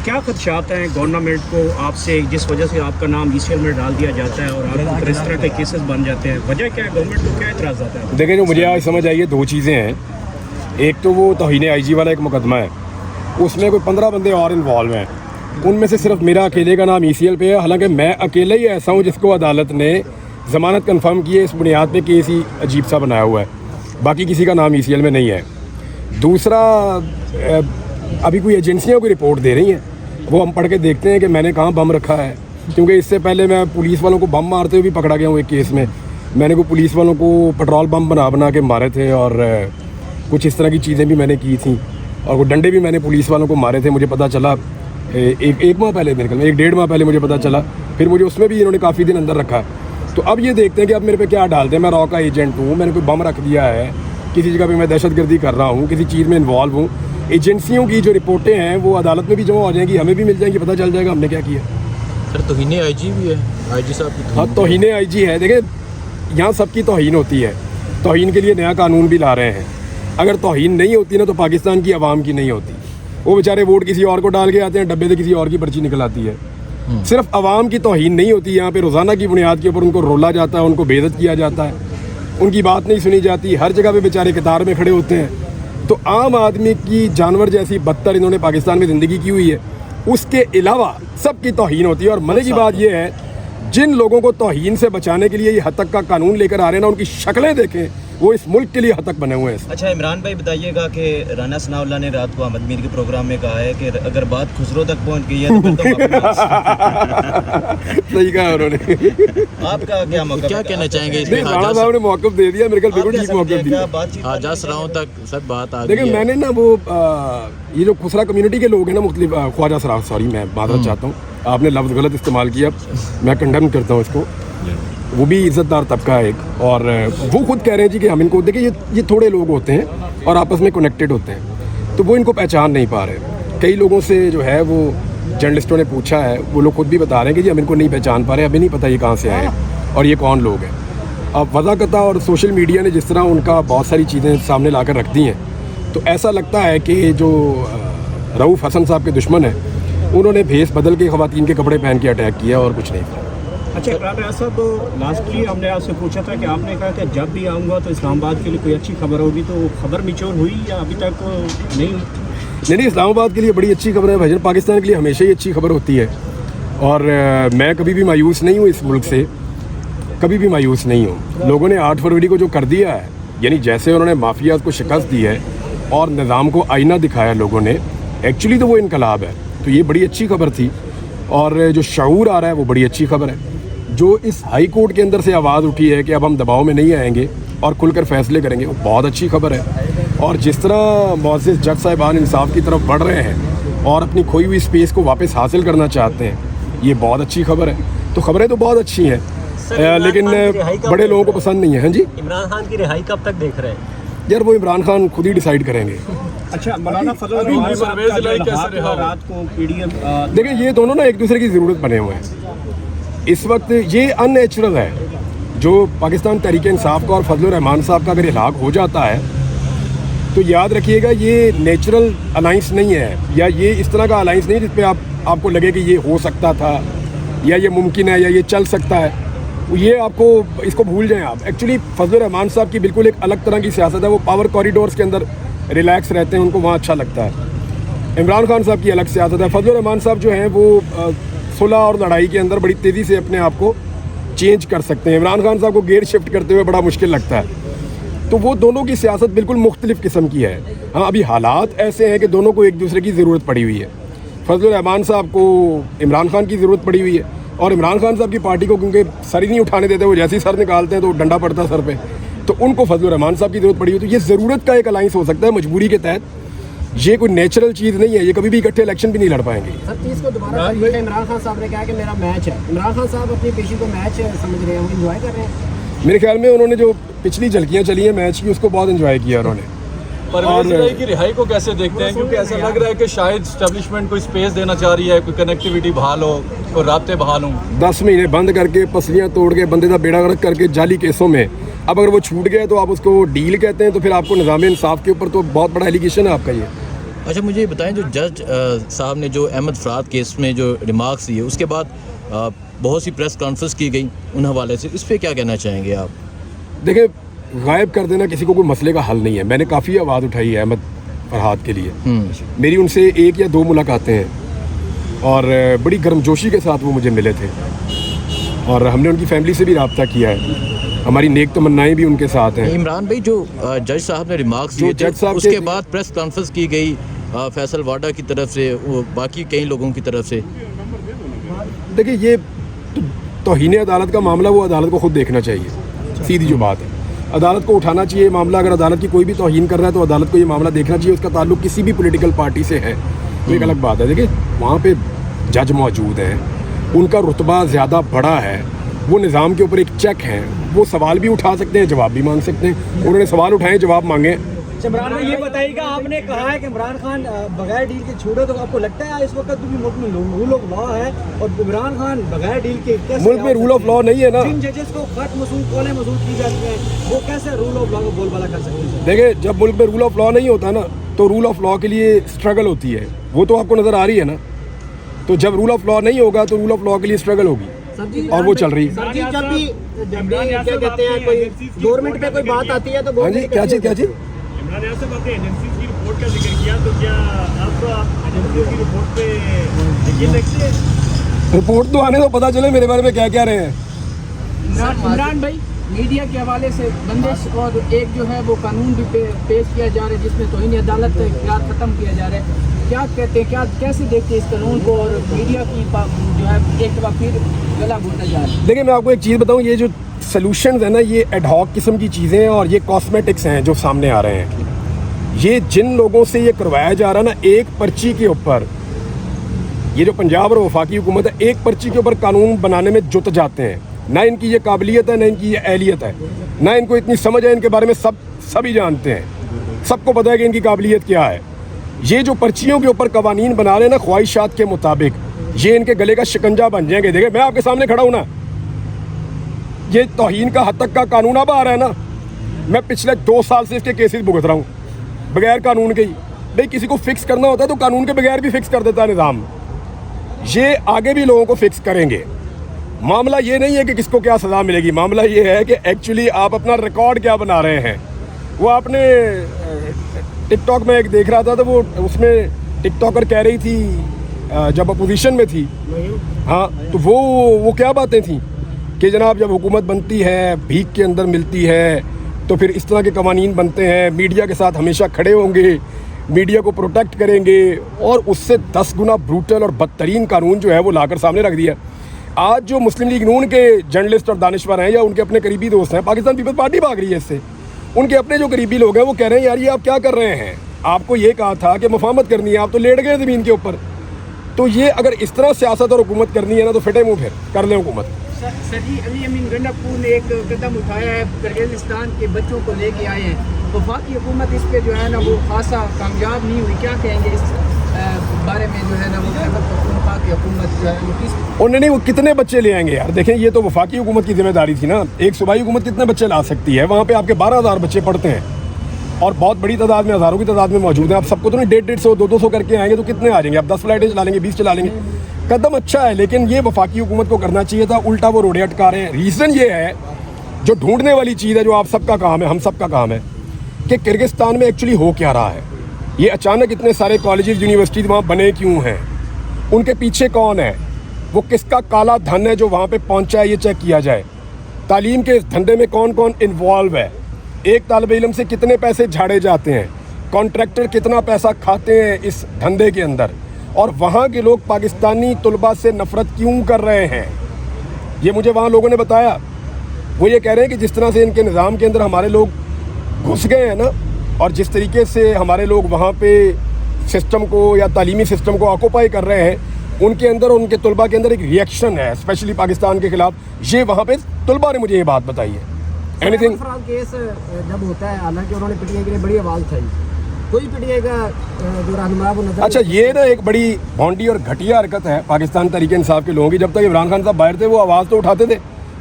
کیا خدشات ہیں گورنمنٹ کو آپ سے جس وجہ سے آپ کا نام ECL میں ڈال دیا جاتا ہے اور آپ اس طرح کے کیسز بن جاتے ہیں؟ وجہ کیا ہے؟ گورنمنٹ کو کیا اعتراضات ہیں؟ دیکھیں جو مجھے آج سمجھ آئی ہے 2 چیزیں ہیں. ایک تو وہ توہین IG والا ایک مقدمہ ہے, اس میں کوئی 15 بندے اور انوالو ہیں, ان میں سے صرف میرا اکیلے کا نام ECL پہ ہے, حالانکہ میں اکیلا ہی ایسا ہوں جس کو عدالت نے ضمانت کنفرم کی ہے اس بنیاد پہ کیس ہی عجیب سا بنایا ہوا ہے, باقی کسی کا نام ECL میں نہیں ہے. دوسرا ابھی کوئی ایجنسیاں کوئی رپورٹ دے رہی ہیں, وہ ہم پڑھ کے دیکھتے ہیں کہ میں نے کہاں بم رکھا ہے, کیونکہ اس سے پہلے میں پولیس والوں کو بم مارتے ہوئے بھی پکڑا گیا ہوں ایک کیس میں. میں نے کوئی پولیس والوں کو پٹرول بم بنا کے مارے تھے اور کچھ اس طرح کی چیزیں بھی میں نے کی تھیں, اور وہ ڈنڈے بھی میں نے پولیس والوں کو مارے تھے. مجھے پتہ چلا ایک ماہ پہلے, میرے خیال میں 1.5 ماہ پہلے مجھے پتہ چلا, پھر مجھے اس میں بھی انہوں نے کافی دن اندر رکھا. تو اب یہ دیکھتے ہیں کہ اب میرے پہ کیا ڈالتے ہیں. میں را کا ایجنٹ ہوں, میں نے کوئی بم رکھ دیا ہے, کسی جگہ پہ میں دہشت گردی کر رہا ہوں, کسی چیز میں انوالو ہوں. ایجنسیوں کی جو رپورٹیں ہیں وہ عدالت میں بھی جمع ہو جائیں گی, ہمیں بھی مل جائیں گی, پتہ چل جائے گا ہم نے کیا کیا. سر توہین IG بھی ہے, IG صاحب کی ہاں توہین IG ہے. دیکھیں یہاں سب کی توہین ہوتی ہے, توہین کے لیے نیا قانون بھی لا رہے ہیں. اگر توہین نہیں ہوتی نا تو پاکستان کی عوام کی نہیں ہوتی. وہ بیچارے ووٹ کسی اور کو ڈال کے آتے ہیں, ڈبے سے کسی اور کی پرچی نکل آتی ہے. صرف عوام کی توہین نہیں ہوتی, یہاں پہ روزانہ کی بنیاد کے اوپر ان کو رولا جاتا ہے, ان کو بے عزت کیا جاتا ہے, ان کی بات نہیں سنی جاتی, ہر جگہ پہ بیچارے قطار میں کھڑے ہوتے ہیں. تو عام آدمی کی جانور جیسی بدتر انہوں نے پاکستان میں زندگی کی ہوئی ہے. اس کے علاوہ سب کی توہین ہوتی ہے. اور مزے کی بات یہ ہے جن لوگوں کو توہین سے بچانے کے لیے یہ حد تک کا قانون لے کر آ رہے ہیں نا, ان کی شکلیں دیکھیں, وہ اس ملک کے لیے حد تک بنے ہوئے ہیں. اچھا عمران بھائی بتائیے گا کہ رانا ثناء اللہ نے رات کو احمد میر کے پروگرام میں کہا ہے کہ اگر بات خسرو تک پہنچ گئی ہے تو پھر تو صحیح کہا انہوں نے. آپ کا کیا موقف, کیا کہنا چاہیں گے اس نہیں, میں؟ رانا صاحب نے موقف دے دیا, میرے خیال بالکل ٹھیک موقف دیا. حاجہ سراؤں تک سر بات آ دیکھیں میں نے نا وہ یہ جو خسرا کمیونٹی کے لوگ ہیں نا, مختلف خواجہ سراؤں, سوری میں معذرت چاہتا ہوں, آپ نے لفظ غلط استعمال کیا, میں کنڈم کرتا ہوں اس کو. وہ بھی عزت دار طبقہ ہے ایک, اور وہ خود کہہ رہے ہیں جی کہ ہم ان کو دیکھیں یہ تھوڑے لوگ ہوتے ہیں اور آپس میں کنیکٹڈ ہوتے ہیں, تو وہ ان کو پہچان نہیں پا رہے. کئی لوگوں سے جو ہے وہ جرنلسٹوں نے پوچھا ہے, وہ لوگ خود بھی بتا رہے ہیں کہ جی ہم ان کو نہیں پہچان پا رہے, ہمیں نہیں پتہ یہ کہاں سے آئے اور یہ کون لوگ ہیں. اب وضاحت اور سوشل میڈیا نے جس طرح ان کا بہت ساری چیزیں سامنے لا کر رکھ دی ہیں, تو ایسا لگتا ہے کہ جو رؤوف حسن صاحب کے دشمن ہیں انہوں نے بھیس بدل کے خواتین کے کپڑے پہن کے اٹیک کیا اور کچھ نہیں. اچھا عمران ریاض صاحب, لاسٹلی ہم نے آپ سے پوچھا تھا کہ آپ نے کہا کہ جب بھی آؤں گا تو اسلام آباد کے لیے کوئی اچھی خبر ہوگی, تو خبر میچور ہوئی یا ابھی تک نہیں ہوئی؟ نہیں, اسلام آباد کے لیے بڑی اچھی خبر ہے بھائی. پاکستان کے لیے ہمیشہ ہی اچھی خبر ہوتی ہے, اور میں کبھی بھی مایوس نہیں ہوں اس ملک سے, کبھی بھی مایوس نہیں ہوں. لوگوں نے 8 فروری کو جو کر دیا ہے, یعنی جیسے انہوں نے مافیاز کو شکست دی ہے اور نظام کو آئینہ دکھایا لوگوں نے, ایکچولی تو وہ انقلاب ہے. تو یہ بڑی اچھی خبر تھی, اور جو شعور آ رہا ہے وہ بڑی اچھی خبر ہے. جو اس ہائی کورٹ کے اندر سے آواز اٹھی ہے کہ اب ہم دباؤ میں نہیں آئیں گے اور کھل کر فیصلے کریں گے, وہ بہت اچھی خبر ہے. اور جس طرح معزز جج صاحبان انصاف کی طرف بڑھ رہے ہیں اور اپنی کھوئی ہوئی اسپیس کو واپس حاصل کرنا چاہتے ہیں, یہ بہت اچھی خبر ہے. تو خبریں تو بہت اچھی ہیں, لیکن بڑے لوگوں کو پسند نہیں ہے. ہاں جی, عمران خان کی رہائی کب تک دیکھ رہے ہیں؟ یار وہ عمران خان خود ہی ڈیسائیڈ کریں گے. اچھا مولانا فضل الرحمان صاحب کا جو لحاظ ہوا رات کو PDF دیکھیں یہ دونوں نا ایک دوسرے کی ضرورت بنے ہوئے ہیں اس وقت. یہ ان نیچرل ہے جو پاکستان تحریک انصاف کا اور فضل الرحمان صاحب کا اگر ہلاک ہو جاتا ہے تو یاد رکھیے گا یہ نیچرل الائنس نہیں ہے, یا یہ اس طرح کا الائنس نہیں جس پہ آپ کو لگے کہ یہ ہو سکتا تھا یا یہ ممکن ہے یا یہ چل سکتا ہے. یہ آپ کو اس کو بھول جائیں آپ. ایکچولی فضل الرحمان صاحب کی بالکل ایک الگ طرح کی سیاست ہے, وہ پاور کوریڈورز کے اندر ریلیکس رہتے ہیں, ان کو وہاں اچھا لگتا ہے. عمران خان صاحب کی الگ سیاست ہے. فضل الرحمان صاحب جو ہیں وہ صلح اور لڑائی کے اندر بڑی تیزی سے اپنے آپ کو چینج کر سکتے ہیں. عمران خان صاحب کو گیئر شفٹ کرتے ہوئے بڑا مشکل لگتا ہے. تو وہ دونوں کی سیاست بالکل مختلف قسم کی ہے. ہاں ابھی حالات ایسے ہیں کہ دونوں کو ایک دوسرے کی ضرورت پڑی ہوئی ہے. فضل الرحمان صاحب کو عمران خان کی ضرورت پڑی ہوئی ہے, اور عمران خان صاحب کی پارٹی کو کیونکہ سر ہی نہیں اٹھانے دیتے, وہ جیسے ہی سر نکالتے ہیں تو ڈنڈا پڑتا ہے سر پہ, تو ان کو فضل الرحمان صاحب کی ضرورت پڑی ہوئی. تو یہ ضرورت کا ایک الائنس ہو سکتا ہے مجبوری کے تحت, یہ کوئی نیچرل چیز نہیں ہے. یہ کبھی بھی اکٹھے الیکشن بھی نہیں لڑ پائیں گے. سر 30 کو دوبارہ عمران خان صاحب نے کہا کہ میرا میچ ہے. عمران خان صاحب اپنی پیشی کو میچ سمجھ رہے ہیں, وہ انجوائے کر رہے ہیں. میرے خیال میں انہوں نے جو پچھلی جھلکیاں چلی ہیں میچ کی اس کو بہت انجوائے کیا انہوں نے. پرویز الہی کی رہائی کو کیسے دیکھتے ہیں؟ کیونکہ ایسا لگ رہا ہے کہ شاید اسٹیبلشمنٹ کو اسپیس دینا چاہ رہی ہے, کوئی کنیکٹیوٹی بحال ہو, کوئی رابطے بحال ہوں. 10 مہینے بند کر کے, پسلیاں توڑ کے, بندے کا بیڑا غرق کر کے جعلی کیسوں میں, اب اگر وہ چھوٹ گئے تو آپ اس کو ڈیل کہتے ہیں, تو پھر آپ کو نظام انصاف کے اوپر تو بہت بڑا ایلیگیشن ہے آپ کا. یہ اچھا مجھے یہ بتائیں جو جج صاحب نے جو احمد فرات کیس میں جو ریمارکس دیے اس کے بعد بہت سی پریس کانفرنس کی گئی ان حوالے سے، اس پہ کیا کہنا چاہیں گے آپ؟ دیکھیں غائب کر دینا کسی کو کوئی مسئلے کا حل نہیں ہے. میں نے کافی آواز اٹھائی ہے احمد فرحات کے لیے. میری ان سے 1 یا 2 ملاقاتیں ہیں اور بڑی گرمجوشی کے ساتھ وہ مجھے ملے تھے اور ہم نے ان کی فیملی سے بھی رابطہ کیا ہے. ہماری نیک تمنائیں بھی ان کے ساتھ ہیں. عمران بھائی جو جج صاحب نے ریمارکس دیے تھے اس کے بعد پریس کانفرنس کی گئی فیصل واڈا کی طرف سے، باقی کئی لوگوں کی طرف سے. دیکھیں یہ توہین عدالت کا معاملہ وہ عدالت کو خود دیکھنا چاہیے. سیدھی جو بات ہے عدالت کو اٹھانا چاہیے معاملہ. اگر عدالت کی کوئی بھی توہین کر رہا ہے تو عدالت کو یہ معاملہ دیکھنا چاہیے. اس کا تعلق کسی بھی پولیٹیکل پارٹی سے ہے تو ایک الگ بات ہے. دیکھیں وہاں پہ جج موجود ہیں، ان کا رتبہ زیادہ بڑا ہے، وہ نظام کے اوپر ایک چیک ہیں، وہ سوال بھی اٹھا سکتے ہیں، جواب بھی مانگ سکتے ہیں. انہوں نے سوال اٹھائے، جواب مانگے. عمران بھائی یہ بتائیے گا، آپ نے کہا ہے کہ عمران خان بغیر ڈیل کے چھوڑے، تو آپ کو لگتا ہے اس وقت بھی ملک میں رول آف لا ہے اور عمران خان بغیر ڈیل کے ملک میں رول آف لا نہیں ہے نا. جن ججز کو خط موصول کالیں موصول کی جاتی ہیں وہ کیسے رول آف لا کو بول بالا کر سکتے ہیں؟ دیکھیں جب ملک میں رول آف لا نہیں ہوتا نا تو رول آف لا کے لیے اسٹرگل ہوتی ہے. وہ تو آپ کو نظر آ رہی ہے نا. تو جب رول آف لا نہیں ہوگا تو رول آف لا کے لیے اسٹرگل ہوگی اور وہ چل رہی ہے. جب بھی کیا کہتے ہیں کوئی گورنمنٹ پہ کوئی بات آتی ہے تو ہاں جی کیا چیز عمران صاحب آپ نے ایجنسیز کی رپورٹ کا ذکر کیا، تو کیا آپ ایجنسیز کی رپورٹ پہ یقین رکھتے ہیں؟ رپورٹ تو آنے تو پتہ چلے میرے بارے میں کیا کیا رہے ہیں. عمران بھائی میڈیا کے حوالے سے بندش اور ایک جو ہے وہ قانون بھی پیش کیا جا رہا ہے جس میں توہین عدالت کا اختیار ختم کیا جا رہا ہے. کیا کہتے ہیں، کیا کیسے دیکھتے ہیں اس قانون کو اور میڈیا کی جو ہے ایک دفعہ پھر گلا گھونٹا جا رہا ہے؟ دیکھیں میں آپ کو ایک چیز بتاؤں، یہ جو سلوشنز ہیں نا یہ ایڈ ہاک قسم کی چیزیں ہیں اور یہ کاسمیٹکس ہیں جو سامنے آ رہے ہیں. یہ جن لوگوں سے یہ کروایا جا رہا ہے نا ایک پرچی کے اوپر، یہ جو پنجاب اور وفاقی حکومت ہے ایک پرچی کے اوپر قانون بنانے میں جت جاتے ہیں. نہ ان کی یہ قابلیت ہے، نہ ان کی یہ اہلیت ہے، نہ ان کو اتنی سمجھ ہے. ان کے بارے میں سب ہی جانتے ہیں، سب کو پتہ ہے کہ ان کی قابلیت کیا ہے. یہ جو پرچیوں کے اوپر قوانین بنا رہے ہیں نا خواہشات کے مطابق، یہ ان کے گلے کا شکنجہ بن جائیں گے. دیکھیں میں آپ کے سامنے کھڑا ہوں نا، یہ توہین کا حد تک کا قانون اب آ رہا ہے نا. میں پچھلے 2 سال سے اس کے کیسز بھگت رہا ہوں بغیر قانون کے ہی. بھائی کسی کو فکس کرنا ہوتا ہے تو قانون کے بغیر بھی فکس کر دیتا ہے نظام. یہ آگے بھی لوگوں کو فکس کریں گے. معاملہ یہ نہیں ہے کہ کس کو کیا سزا ملے گی، معاملہ یہ ہے کہ ایکچولی آپ اپنا ریکارڈ کیا بنا رہے ہیں. وہ آپ نے ٹک ٹاک میں ایک دیکھ رہا تھا تو وہ اس میں ٹک ٹاکر کہہ رہی تھی جب اپوزیشن میں تھی، ہاں تو وہ کیا باتیں تھیں کہ جناب جب حکومت بنتی ہے بھیک کے اندر ملتی ہے تو پھر اس طرح کے قوانین بنتے ہیں، میڈیا کے ساتھ ہمیشہ کھڑے ہوں گے، میڈیا کو پروٹیکٹ کریں گے. اور اس سے 10 گنا بروٹل اور بدترین قانون جو ہے وہ لا کر سامنے رکھ دیا. آج جو مسلم لیگ نون کے جرنلسٹ اور دانشور ہیں یا ان کے اپنے قریبی دوست ہیں، پاکستان پیپلز پارٹی بھاگ رہی ہے اس سے. ان کے اپنے جو قریبی لوگ ہیں وہ کہہ رہے ہیں یار یہ آپ کیا کر رہے ہیں، آپ کو یہ کہا تھا کہ مفاہمت کرنی ہے، آپ تو لیٹ گئے زمین کے اوپر. تو یہ اگر اس طرح سیاست اور حکومت کرنی ہے نا تو پھٹے منہ پھر کر لیں حکومت. سر جی علی امین گنڈاپور نے ایک قدم اٹھایا ہے، کرغزستان کے بچوں کو لے کے آئے ہیں. وفاقی حکومت اس پہ جو ہے نا وہ خاصا کامیاب نہیں ہوئی. کیا کہیں گے اس بارے میں جو ہے نا وہ خیبر پختونخوا کی حکومت جو ہے وہ کس انہوں نے وہ کتنے بچے لے آئیں گے یار؟ دیکھیں یہ تو وفاقی حکومت کی ذمہ داری تھی نا. ایک صوبائی حکومت کتنے بچے لا سکتی ہے؟ وہاں پہ آپ کے 12,000 بچے پڑھتے ہیں اور بہت بڑی تعداد میں، ہزاروں کی تعداد میں موجود ہیں. آپ سب کو تو نہیں 150 200 کر کے آئیں گے تو کتنے آ جائیں گے؟ آپ 10 فلائٹیں چلا لیں گے، 20 چلا لیں گے. قدم اچھا ہے لیکن یہ وفاقی حکومت کو کرنا چاہیے تھا، الٹا وہ روڑے اٹکا رہے ہیں. ریزن یہ ہے جو ڈھونڈنے والی چیز ہے، جو آپ سب کا کام ہے، ہم سب کا کام ہے کہ کرغزستان میں ایکچولی ہو کیا رہا ہے. یہ اچانک اتنے سارے کالجز یونیورسٹیز وہاں بنے کیوں ہیں؟ ان کے پیچھے کون ہے؟ وہ کس کا کالا دھن ہے جو وہاں پہ پہنچا ہے؟ یہ چیک کیا جائے. تعلیم کے اس دھندے میں کون کون انوالو ہے؟ ایک طالب علم سے کتنے پیسے جھاڑے جاتے ہیں؟ کانٹریکٹر کتنا پیسہ کھاتے ہیں اس دھندے کے اندر؟ اور وہاں کے لوگ پاکستانی طلباء سے نفرت کیوں کر رہے ہیں؟ یہ مجھے وہاں لوگوں نے بتایا. وہ یہ کہہ رہے ہیں کہ جس طرح سے ان کے نظام کے اندر ہمارے لوگ گھس گئے ہیں نا، اور جس طریقے سے ہمارے لوگ وہاں پہ سسٹم کو یا تعلیمی سسٹم کو آکوپائی کر رہے ہیں، ان کے اندر اور ان کے طلباء کے اندر ایک ریئیکشن ہے اسپیشلی پاکستان کے خلاف. یہ وہاں پہ طلباء نے مجھے یہ بات بتائی ہے. اینی تھنگ کیس جب ہوتا ہے حالانکہ انہوں نے پی ٹی آئی کے لیے بڑی آواز اٹھائی، کوئی پی ٹی آئی کا جو رہنما وہ نظر. اچھا یہ نا ایک بڑی بھونڈی اور گھٹیا حرکت ہے پاکستان تحریک انصاف کے لوگوں کی. جب تک عمران خان صاحب باہر تھے وہ آواز تو اٹھاتے تھے،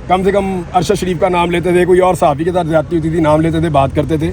کم سے کم ارشد شریف کا نام لیتے تھے، کوئی اور صحافی کے ساتھ زیادتی ہوتی تھی نام لیتے تھے، بات کرتے تھے.